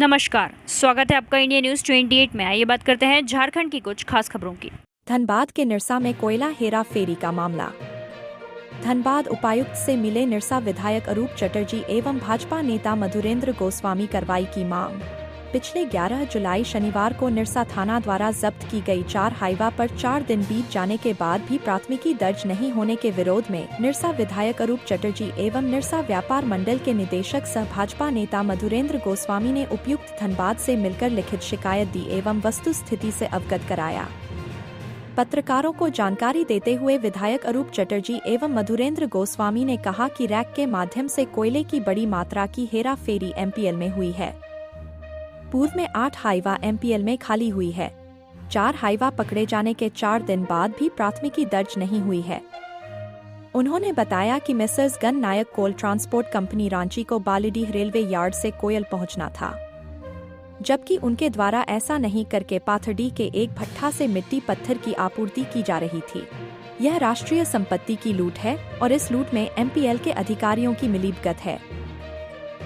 नमस्कार, स्वागत है आपका इंडिया न्यूज 28 में। आइए बात करते हैं झारखंड की कुछ खास खबरों की। धनबाद के निरसा में कोयला हेरा फेरी का मामला। धनबाद उपायुक्त से मिले निरसा विधायक अरूप चटर्जी एवं भाजपा नेता मधुरेंद्र गोस्वामी कार्रवाई की मांग। पिछले 11 जुलाई शनिवार को निरसा थाना द्वारा जब्त की गई 4 हाइवा पर 4 दिन बीत जाने के बाद भी प्राथमिकी दर्ज नहीं होने के विरोध में निरसा विधायक अरूप चटर्जी एवं निरसा व्यापार मंडल के निदेशक सह भाजपा नेता मधुरेंद्र गोस्वामी ने उपायुक्त धनबाद से मिलकर लिखित शिकायत दी एवं वस्तु स्थिति से अवगत कराया। पत्रकारों को जानकारी देते हुए विधायक अरूप चटर्जी एवं मधुरेंद्र गोस्वामी ने कहा कि रैक के माध्यम से कोयले की बड़ी मात्रा की हेरा फेरी एमपीएल में हुई है। पूर्व में 8 हाइवा एमपीएल में खाली हुई है। 4 हाइवा पकड़े जाने के 4 दिन बाद भी प्राथमिकी दर्ज नहीं हुई है। उन्होंने बताया कि मेसर्स गन नायक कोल ट्रांसपोर्ट कंपनी रांची को बालीडीह रेलवे यार्ड से कोयल पहुंचना था, जबकि उनके द्वारा ऐसा नहीं करके पाथरडीह के एक भट्ठा से मिट्टी पत्थर की आपूर्ति की जा रही थी। यह राष्ट्रीय संपत्ति की लूट है और इस लूट में एमपीएल के अधिकारियों की मिलीभगत है।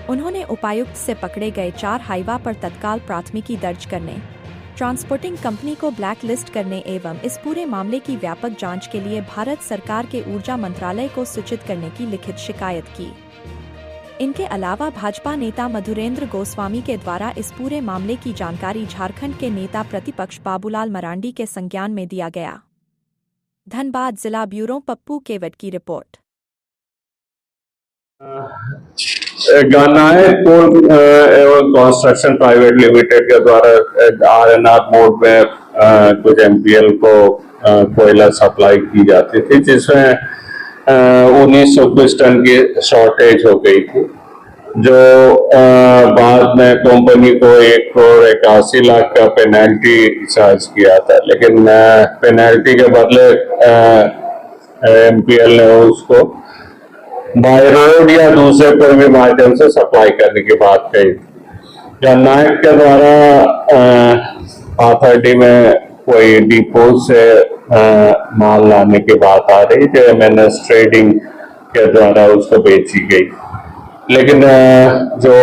उन्होंने उपायुक्त से पकड़े गए 4 हाइवा पर तत्काल प्राथमिकी दर्ज करने, ट्रांसपोर्टिंग कंपनी को ब्लैक लिस्ट करने एवं इस पूरे मामले की व्यापक जांच के लिए भारत सरकार के ऊर्जा मंत्रालय को सूचित करने की लिखित शिकायत की। इनके अलावा भाजपा नेता मधुरेंद्र गोस्वामी के द्वारा इस पूरे मामले की जानकारी झारखंड के नेता प्रतिपक्ष बाबूलाल मरांडी के संज्ञान में दिया गया। धनबाद जिला ब्यूरो पप्पू केवट की रिपोर्ट। गन्नायक कोल एवं कंस्ट्रक्शन प्राइवेट लिमिटेड के द्वारा आरएनआर मोड में कुछ एमपीएल को कोयला सप्लाई की जाती थी, जिसमें 1900 कुछ टन की शॉर्टेज हो गई थी, जो बाद में कंपनी को 1,81,00,000 का पेनल्टी चार्ज किया था। लेकिन पेनल्टी के बदले एमपीएल ने उसको बाय रोड या दूसरे कोई भी माध्यम से सप्लाई करने की बात कही। गन्नायक के द्वारा पाथरडीह में कोई डिपो से माल लाने की बात आ रही, जो एमएनएस ट्रेडिंग के द्वारा उसको बेची गई। लेकिन जो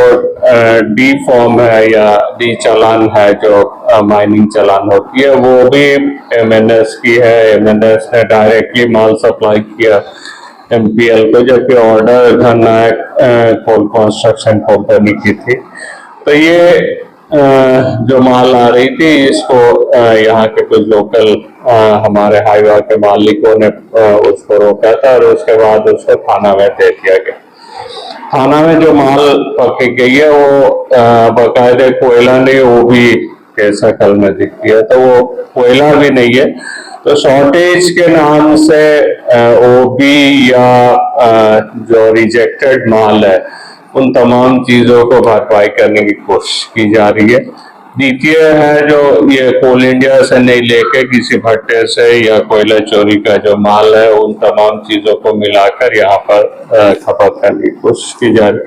डी फॉर्म है या डी चालान है, जो माइनिंग चालान होती है, वो भी एमएनएस की है। एमएनएस ने डायरेक्टली माल सप्लाई किया एमपीएल को, जबकि ऑर्डर गन्नायक कोल कंस्ट्रक्शन कंपनी की थी। तो ये जो माल आ रही थी, इसको यहाँ के कुछ लोकल हमारे हाईवा के मालिकों ने उसको रोका था और उसके बाद उसको थाना में दे दिया गया। थाना में जो माल पकड़ी गई है वो बाकायदे कोयला नहीं, वो भी कैसा कल में दिखती है, तो वो कोयला भी नहीं है। तो शॉर्टेज के नाम से ओबी या जो रिजेक्टेड माल है, उन तमाम चीजों को भरपाई करने की कोशिश की जा रही है। द्वितीय है जो ये कोल इंडिया से नहीं लेके किसी भट्टे से या कोयला चोरी का जो माल है, उन तमाम चीजों को मिलाकर यहाँ पर खपत करने की कोशिश की जा रही है।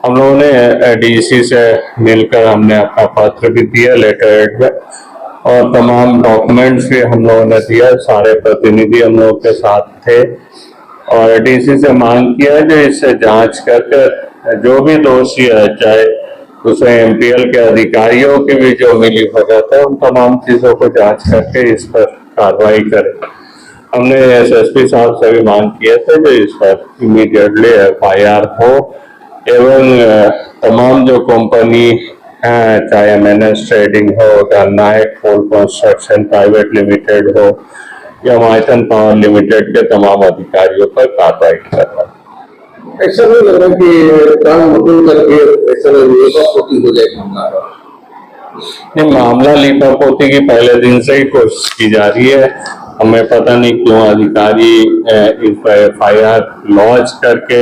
हम लोगों ने डीसी से मिलकर हमने अपना पत्र भी दिया लेटर हेड में, और तमाम डॉक्यूमेंट्स भी हम लोगों ने दिया। सारे प्रतिनिधि हम लोगों के साथ थे और डीसी से मांग किया जो इससे जांच करके जो भी दोषी है, चाहे उसे एमपीएल के अधिकारियों की भी जो मिली भगत है, उन तमाम चीजों को जांच करके इस पर कार्रवाई करे। हमने एसएसपी साहब से भी मांग किए थे जो इस पर इमीडिएटली एफआईआर हो एवं तमाम जो कंपनी चाहे एमएनएस ट्रेडिंग हो, गन्नायक कोल कंस्ट्रक्शन प्राइवेट लिमिटेड हो या माइथन पावर लिमिटेड के तमाम अधिकारियों पर कार्रवाई करना। ऐसा नहीं लग रहा कि काम मुकम्मल करके ऐसा लीपापोती हो जाए मामला? नहीं, मामला लीपापोती की पहले दिन से ही कोशिश की जा रही है। हमें पता नहीं क्यों अधिकारी इस पर एफआईआर लॉन्च करके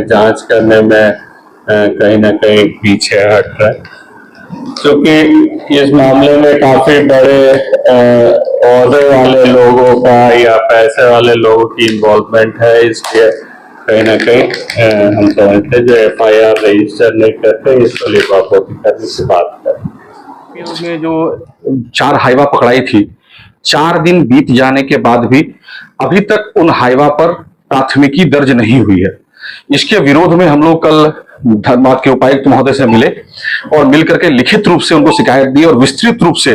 जांच करने में कहीं ना कहीं पीछे हट रहा है, क्योंकि इस मामले में काफी बड़े ओहदे वाले लोगों का या पैसे वाले लोगों की इन्वॉल्वमेंट है। इसलिए कहीं ना कहीं हम समझते जो एफआईआर रजिस्टर नहीं करते, इसको लीपापोती करने की बात करें। में जो 4 हाइवा पकड़ाई थी, 4 दिन बीत जाने के बाद भी अभी तक उन हाइवा पर प्राथमिकी दर्ज नहीं हुई है। इसके विरोध में हम लोग कल धनबाद के उपायुक्त महोदय से मिले और मिलकर के लिखित रूप से उनको शिकायत दी और विस्तृत रूप से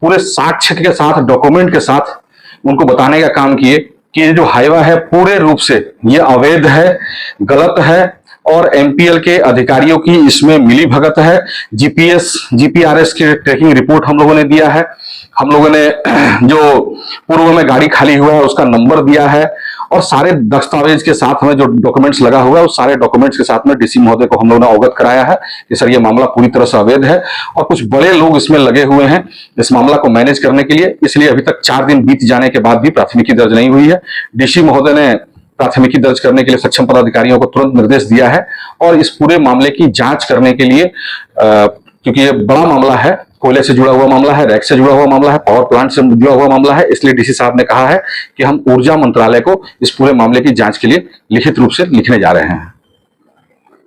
पूरे साक्ष्य के साथ, डॉक्यूमेंट के साथ उनको बताने का काम किए कि ये जो हाईवा है पूरे रूप से ये अवैध है, गलत है और एमपीएल के अधिकारियों की इसमें मिली भगत है। जीपीआरएस की ट्रैकिंग रिपोर्ट हम लोगों ने दिया है। हम लोगों ने जो पूर्व में गाड़ी खाली हुआ है उसका नंबर दिया है और सारे दस्तावेज के साथ में जो डॉक्यूमेंट्स लगा हुआ है उस सारे डॉक्यूमेंट्स के साथ में डीसी महोदय को हम लोगों ने अवगत कराया है कि सर ये मामला पूरी तरह से अवैध है और कुछ बड़े लोग इसमें लगे हुए हैं इस मामला को मैनेज करने के लिए। इसलिए अभी तक 4 दिन बीत जाने के बाद भी प्राथमिकी दर्ज नहीं हुई है। डीसी महोदय ने प्राथमिकी दर्ज करने के लिए सक्षम पदाधिकारियों को तुरंत निर्देश दिया है और इस पूरे मामले की जांच करने के लिए क्योंकि ये बड़ा मामला है, कोयले से जुड़ा हुआ मामला है, रैक से जुड़ा हुआ मामला है, पावर प्लांट से जुड़ा हुआ मामला है, इसलिए डीसी साहब ने कहा है कि हम ऊर्जा मंत्रालय को इस पूरे मामले की जांच के लिए लिखित रूप से लिखने जा रहे हैं।